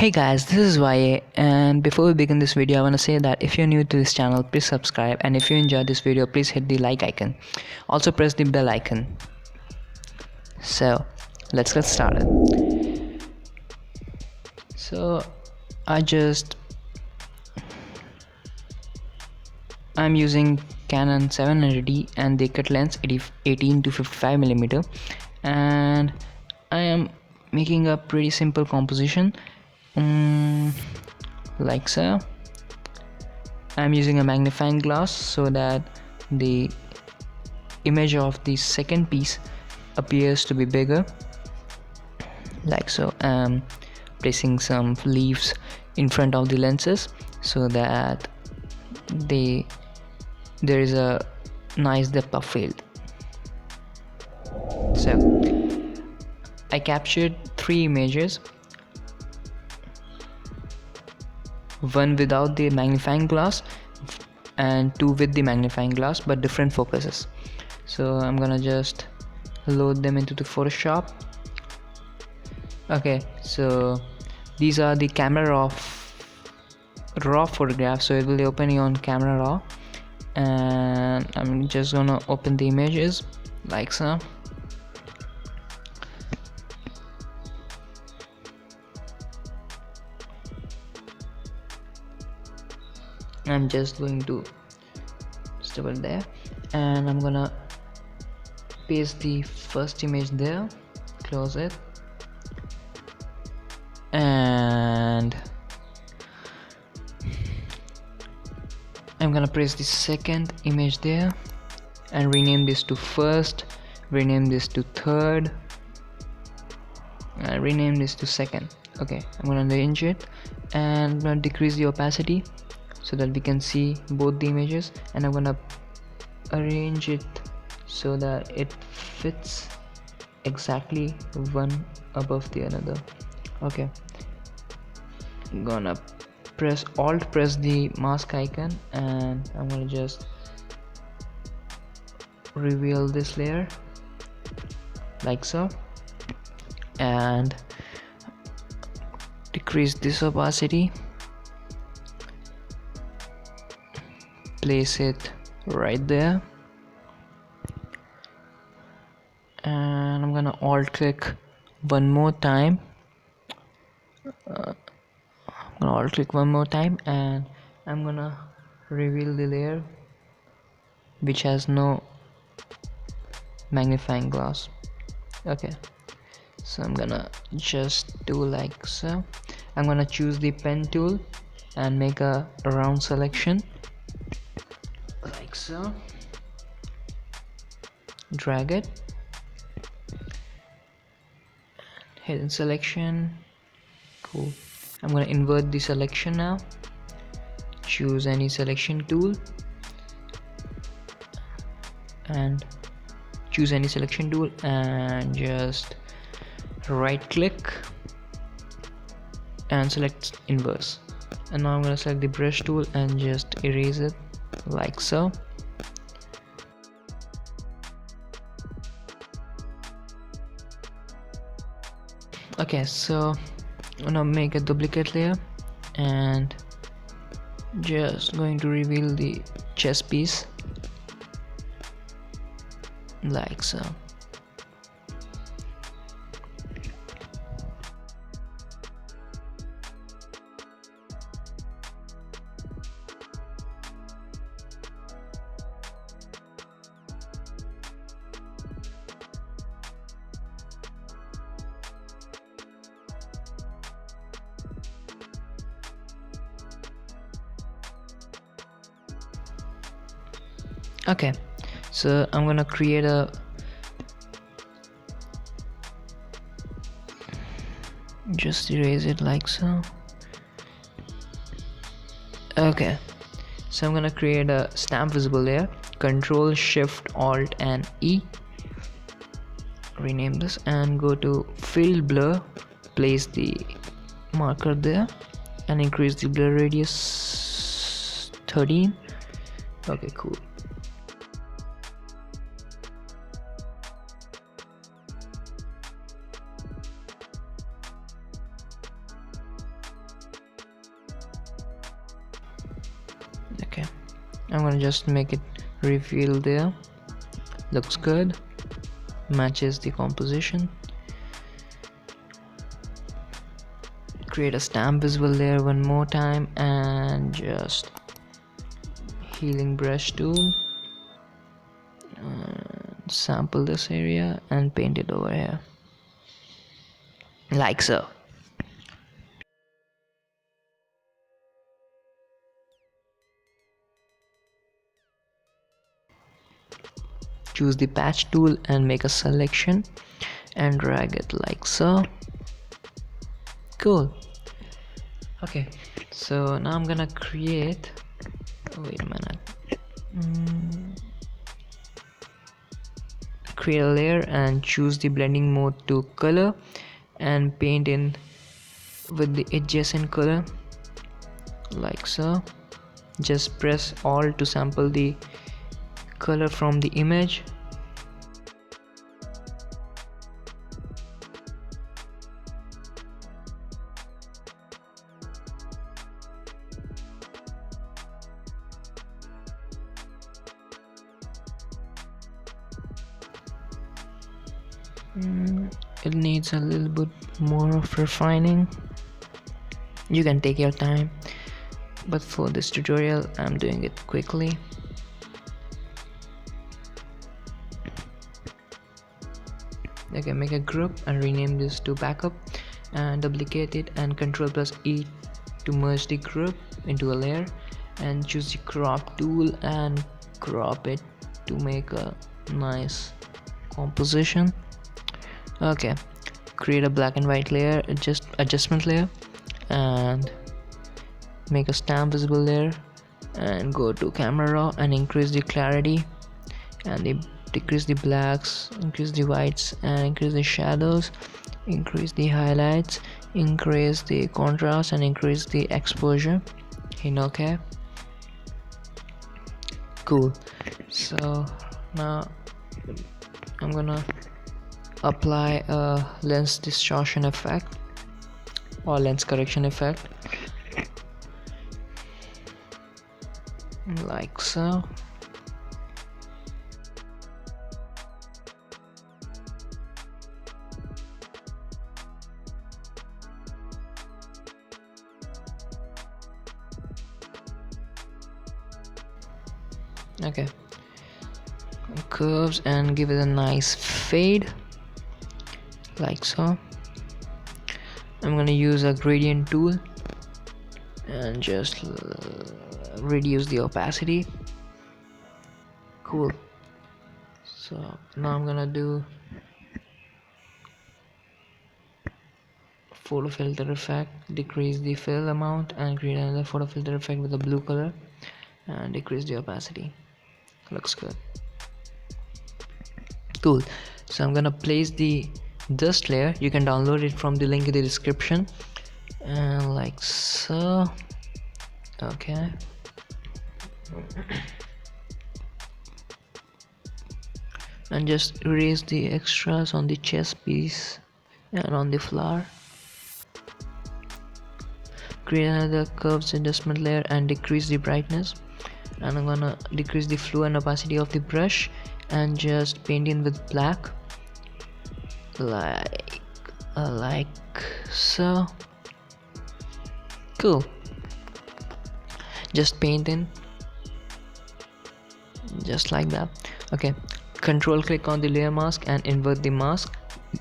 Hey guys, this is YA, and before we begin this video I want to say that if you're new to this channel, please subscribe, and if you enjoyed this video, please hit the like icon. Also press the bell icon. So let's get started. So I'm using Canon 700D and the cut lens 18 to 55mm, and I am making a pretty simple composition like so. I'm using a magnifying glass so that the image of the second piece appears to be bigger, like so. I'm placing some leaves in front of the lenses so that there is a nice depth of field. So I captured 3 images, one without the magnifying glass and 2 with the magnifying glass, but different focuses. So I'm gonna just load them into the Photoshop. Okay, so these are the camera raw photographs, so it will be opening on camera raw, and I'm just gonna open the images like so. I'm just going to stable there, and I'm gonna paste the first image there, close it, and I'm gonna press the second image there and rename this to first, rename this to third, and rename this to second. Okay, I'm gonna arrange it and I'm gonna decrease the opacity so that we can see both the images, and I'm gonna arrange it so that it fits exactly one above the another. Okay, I'm gonna press the mask icon, and I'm gonna just reveal this layer like so, and decrease this opacity, place it right there, and I'm gonna alt click one more time. And I'm gonna reveal the layer which has no magnifying glass. Okay, so I'm gonna just do like so. I'm gonna choose the pen tool and make a round selection like so, drag it, hidden selection, cool. I'm gonna invert the selection now, choose any selection tool and choose any selection tool and just right click and select inverse, and now I'm gonna select the brush tool and just erase it like so. Okay, so I'm gonna make a duplicate layer and just going to reveal the chest piece like so. Okay, so I'm gonna create a just erase it like so. Okay, so I'm gonna create a stamp visible layer, Control Shift Alt and E, rename this and go to field blur, place the marker there and increase the blur radius 13. Okay, cool. I'm gonna just make it reveal there. Looks good, matches the composition. Create a stamp visible layer one more time and just healing brush tool, sample this area and paint it over here like so. Choose the patch tool and make a selection and drag it like so. Cool. Okay, so now I'm gonna create, wait a minute, create a layer and choose the blending mode to color and paint in with the adjacent color like so. Just press Alt to sample the color from the image. It needs a little bit more of refining. You can take your time, but for this tutorial I'm doing it quickly. Okay, make a group and rename this to backup and duplicate it and Ctrl+E to merge the group into a layer, and choose the crop tool and crop it to make a nice composition. Okay, create a black and white layer, adjustment layer, and make a stamp visible layer, and go to camera raw and increase the clarity and decrease the blacks, increase the whites, and increase the shadows, increase the highlights, increase the contrast, and increase the exposure. Hit OK. Cool. So now I'm gonna apply a lens distortion effect or lens correction effect like so. Okay, curves and give it a nice fade like so. I'm gonna use a gradient tool and just reduce the opacity. Cool. So now I'm gonna do photo filter effect, decrease the fill amount and create another photo filter effect with a blue color and decrease the opacity. Looks good. Cool. So I'm gonna place the dust layer. You can download it from the link in the description, and like so. Okay. And just erase the extras on the chest piece and on the flower. Create another curves adjustment layer and decrease the brightness, and I'm gonna decrease the flow and opacity of the brush and just paint in with black like so. Cool. Just paint in just like that. Okay, control click on the layer mask and invert the mask.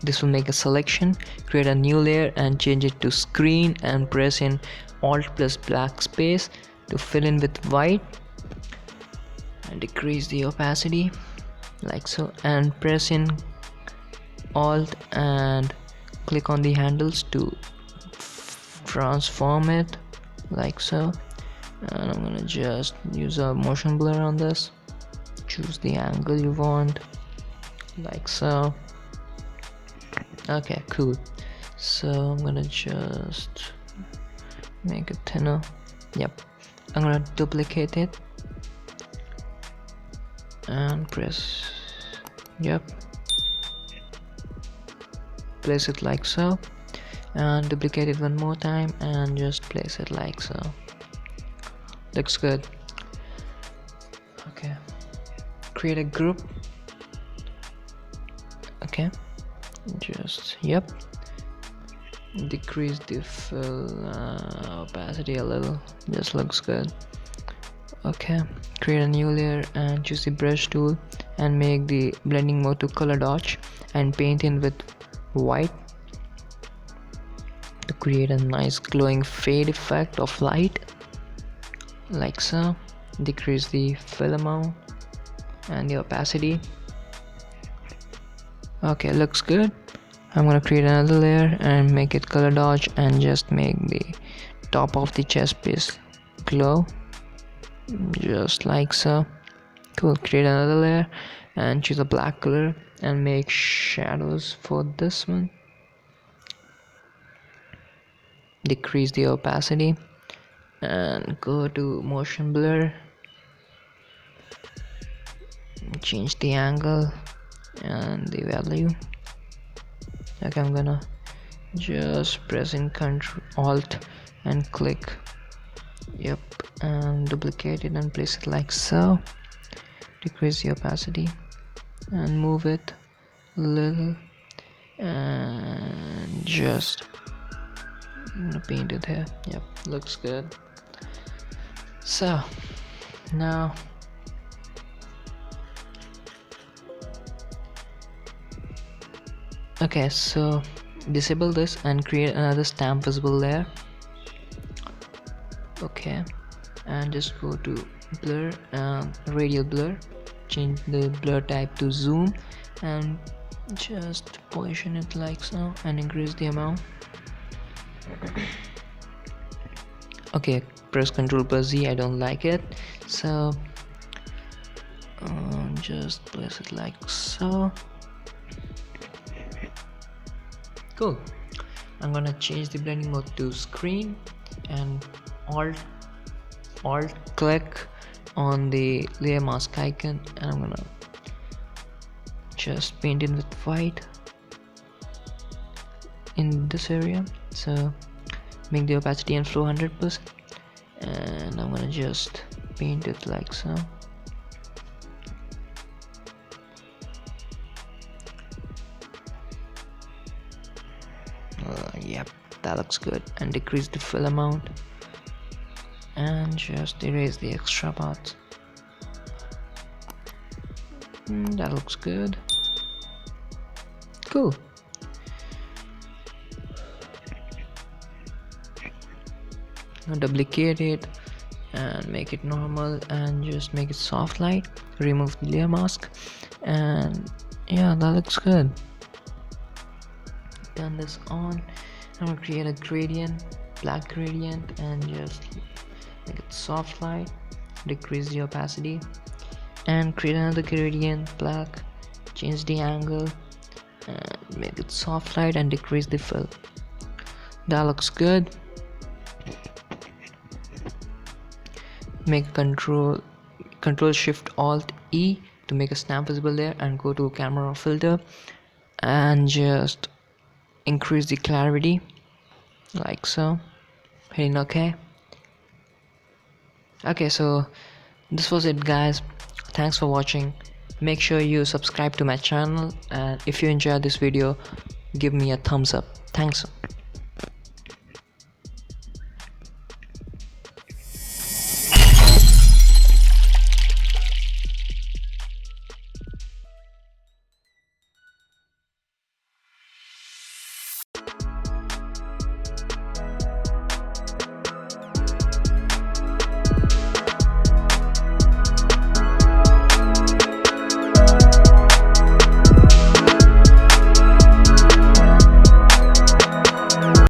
This will make a selection. Create a new layer and change it to screen and press in Alt plus backspace to fill in with white and decrease the opacity like so, and press in Alt and click on the handles to transform it like so. And I'm gonna just use a motion blur on this. Choose the angle you want like so. Okay, cool. So I'm gonna just make it thinner. Yep, I'm gonna duplicate it and press, yep, place it like so, and duplicate it one more time and just place it like so. Looks good. create a group. Okay, just yep, decrease the fill opacity a little, just looks good. Okay, create a new layer and choose the brush tool and make the blending mode to color dodge and paint in with white to create a nice glowing fade effect of light, like so. Decrease the fill amount and the opacity. Okay, looks good. I'm gonna create another layer and make it color dodge and just make the top of the chest piece glow, just like so. Cool. Create another layer and choose a black color and make shadows for this one. Decrease the opacity and go to motion blur, change the angle and the value. Okay, I'm gonna just press in Ctrl Alt and click, yep, and duplicate it and place it like so. Decrease the opacity and move it a little and just paint it here. Yep, looks good. So now okay, so disable this and create another stamp visible layer. Okay, and just go to blur, radial blur, change the blur type to zoom and just position it like so and increase the amount. Okay, press Ctrl+Z, I don't like it, so just place it like so. Cool. I'm gonna change the blending mode to screen and alt click on the layer mask icon and I'm gonna just paint in with white in this area. So make the opacity and flow 100% and I'm gonna just paint it like so. Yep, that looks good. And decrease the fill amount and just erase the extra parts. That looks good. Cool. Now duplicate it and make it normal and just make it soft light. Remove the layer mask and yeah, that looks good. Turn this on. I'm gonna create a gradient, black gradient, and just make it soft light. Decrease the opacity and create another gradient, black. Change the angle and make it soft light and decrease the fill. That looks good. Make Control Shift Alt E to make a stamp visible there and go to camera filter and just increase the clarity like so, hitting OK. Okay, so this was it, guys. Thanks for watching. Make sure you subscribe to my channel, and if you enjoyed this video, give me a thumbs up. Thanks.